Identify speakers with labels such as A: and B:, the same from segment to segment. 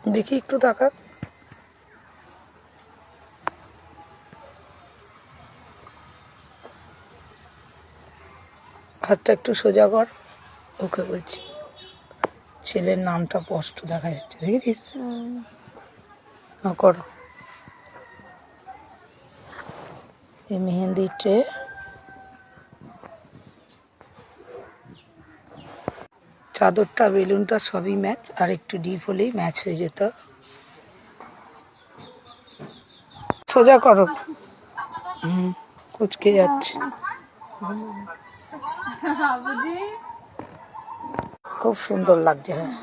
A: দেখি একটু তাকা। হাতটা একটু সোজা কর। ওকে বলছি, ছেলের নামটা স্পষ্ট দেখা যাচ্ছে, দেখেছিস? করো। এই মেহেন্দি ট্রে, চাদরটা বেলুনটা সবই ম্যাচ, আর একটু ডিপ হলেই ম্যাচ হয়ে যেত। সোজা করো। কুচকে যাচ্ছে। খুব সুন্দর লাগছে। হ্যাঁ,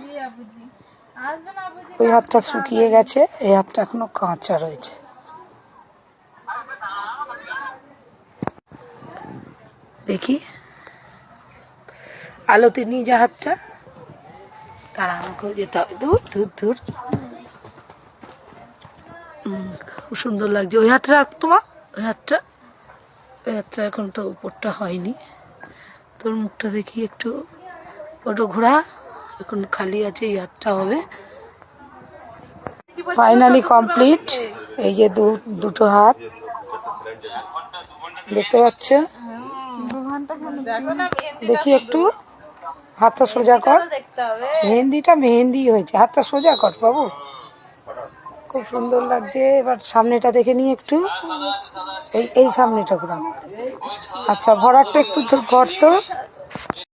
A: ওই হাতটা শুকিয়ে গেছে, এই হাতটা এখনো কাঁচা রয়েছে। দেখি আলোতে নিয়ে যা হাতটা, তারা আমাকেও যেতে হবে। দূর দূর দূর। খুব সুন্দর লাগছে। ওই হাতটা রাখ তোমার, ওই হাতটা, ওই হাতটা এখন তো উপরটা হয়নি। তোর মুখটা দেখি একটু, ওটা ঘোরা, এখন খালি আছে, এই হাতটা হবে। Finally complete. এই যে দুটো হাত দেখতে পাচ্ছ। দেখি একটু হাতটা সোজা কর। মেহেন্দিটা মেহেন্দি হয়েছে, হাতটা সোজা কর বাবু। খুব সুন্দর লাগছে। এবার সামনেটা দেখে নিই একটু, এই সামনেটা ঘুরাও। আচ্ছা, ভরাটটা একটু কর তো।